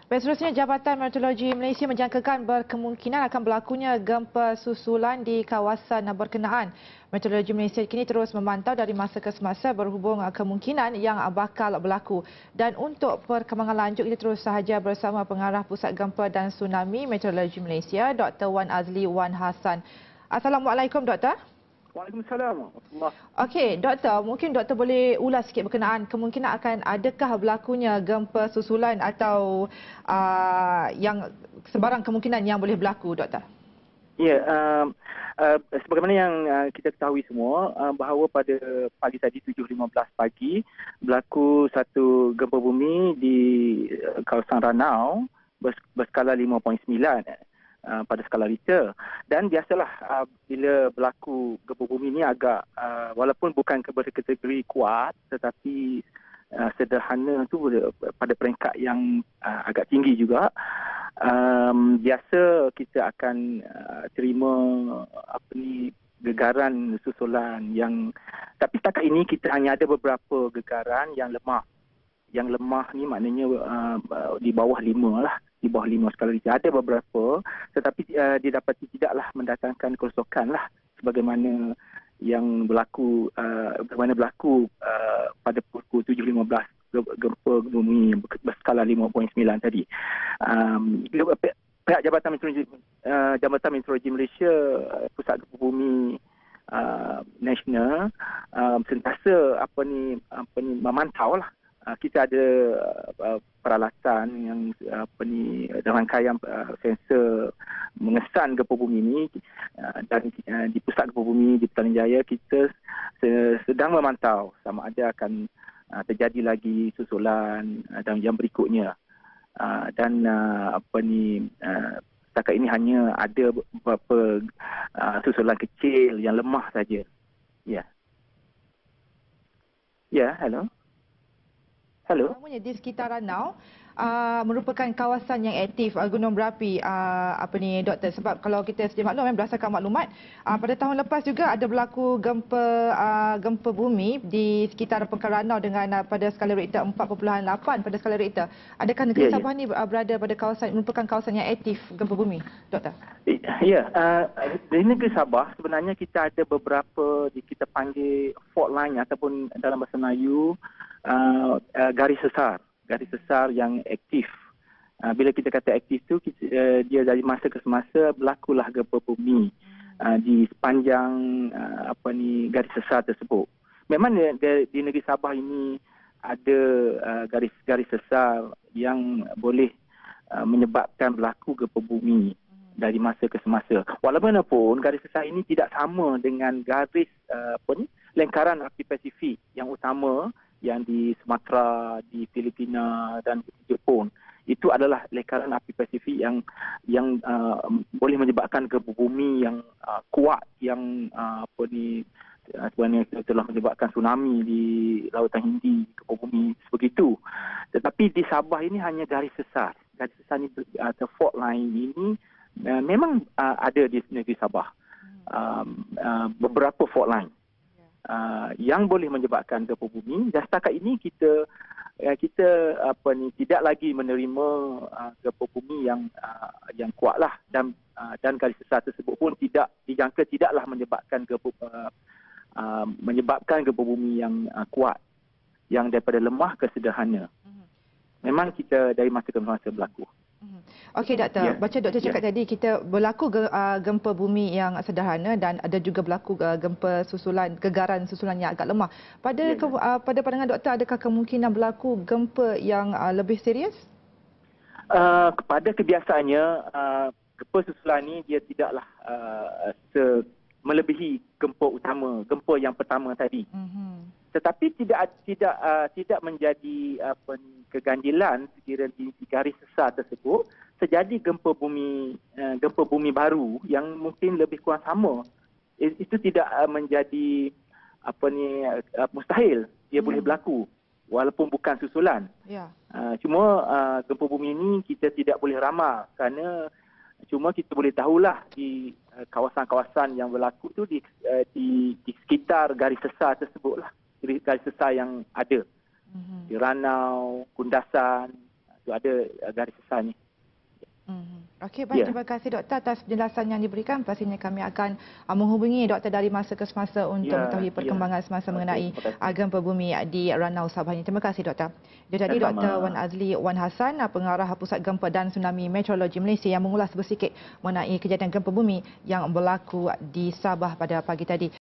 Baik, seterusnya, Jabatan Meteorologi Malaysia menjangkakan berkemungkinan akan berlakunya gempa susulan di kawasan berkenaan. Meteorologi Malaysia kini terus memantau dari masa ke semasa berhubung kemungkinan yang bakal berlaku. Dan untuk perkembangan lanjut, kita terus sahaja bersama Pengarah Pusat Gempa dan Tsunami Meteorologi Malaysia, Dr. Wan Azli Wan Hassan. Assalamualaikum, Doktor. Waalaikumsalam. Okey, Doktor, mungkin Doktor boleh ulas sikit berkenaan kemungkinan akan adakah berlakunya gempa susulan atau yang sebarang kemungkinan yang boleh berlaku, Doktor? Ya, sebagaimana yang kita ketahui semua, bahawa pada pagi tadi 7.15 pagi berlaku satu gempa bumi di kawasan Ranau berskala 5.9 pada skala Richter. Dan biasalah bila berlaku gempa bumi ini agak walaupun bukan berkategori kuat tetapi sederhana tu pada peringkat yang agak tinggi juga. Biasa kita akan terima gegaran susulan yang, tapi setakat ini kita hanya ada beberapa gegaran yang lemah. Yang lemah ni maknanya di bawah 5 lah, di bawah 5 skala Richter. Ada beberapa tetapi didapati tidaklah mendatangkan kerosakan lah sebagaimana yang berlaku pada pukul 7.15 gempa bumi berskala 5.9 tadi. Pihak Jabatan Meteorologi Malaysia, Pusat Gempa Bumi Nasional sentiasa memantau lah. Kita ada peralatan yang rangkaian sensor mengesan gempa bumi ini, dan di Pusat Gempa Bumi di Petaling Jaya kita sedang memantau sama ada akan terjadi lagi susulan dalam jam berikutnya. Setakat ini hanya ada beberapa susulan kecil yang lemah saja. Ya. Ya, hello. Namanya di sekitar Ranau merupakan kawasan yang aktif gunung berapi, Doktor, sebab kalau kita sedia maklum berdasarkan maklumat pada tahun lepas juga ada berlaku gempa bumi di sekitar Pekar Ranau dengan pada skala Richter 4.8 pada skala Richter. Adakah negeri Sabah ni berada pada merupakan kawasan yang aktif gempa bumi, Doktor? Ya, di negeri Sabah sebenarnya kita ada beberapa kita panggil fault line ataupun dalam bahasa Melayu garis sesar yang aktif. Bila kita kata aktif tu, dia dari masa ke semasa berlakulah gempa bumi di sepanjang garis sesar tersebut. Memang di negeri Sabah ini ada garis sesar yang boleh menyebabkan berlaku gempa bumi dari masa ke semasa. Walaupun garis sesar ini tidak sama dengan garis lingkaran api Pasifik yang utama yang di Sumatera, di Filipina dan di Jepun. Itu adalah lingkaran api Pasifik yang boleh menyebabkan gempa bumi yang kuat, yang sebenarnya telah menyebabkan tsunami di Lautan Hindi, gempa bumi sebegitu. Tetapi di Sabah ini hanya garis sesar. Garis sesar ini atau fault line ini memang ada di negeri Sabah. Beberapa fault line yang boleh menyebabkan gempa bumi, dan setakat ini kita tidak lagi menerima gempa bumi yang kuatlah, dan garis sesar tersebut pun tidak dijangka tidaklah menyebabkan gempa bumi yang kuat, yang daripada lemah ke sederhana. Memang kita dari masa ke masa berlaku. Okey, Doktor. Baca Doktor cakap tadi kita berlaku gempa bumi yang sederhana dan ada juga berlaku gempa susulan, gegaran susulan yang agak lemah. Pada pandangan Doktor, adakah kemungkinan berlaku gempa yang lebih serius? Kepada kebiasaannya, gempa susulan ini dia tidaklah melebihi gempa utama, gempa yang pertama tadi. Tetapi tidak menjadi keganjilan sekiranya di garis sesar tersebut terjadi gempa bumi baru yang mungkin lebih kurang sama. Itu tidak menjadi mustahil dia boleh berlaku walaupun bukan susulan. Cuma gempa bumi ini kita tidak boleh ramal, kerana cuma kita boleh tahulah di kawasan-kawasan yang berlaku tu di sekitar garis sesar tersebutlah, garis sesar yang ada di Ranau, Kundasan, itu ada garis sesar ni. Okey, baik. Terima kasih doktor atas penjelasan yang diberikan. Pastinya kami akan menghubungi doktor dari masa ke semasa untuk mengetahui perkembangan semasa mengenai gempa bumi di Ranau Sabah ini. Terima kasih doktor. Dia tadi Dr. Wan Azli Wan Hassan, pengarah Pusat Gempa dan Tsunami Meteorologi Malaysia yang mengulas bersikit mengenai kejadian gempa bumi yang berlaku di Sabah pada pagi tadi.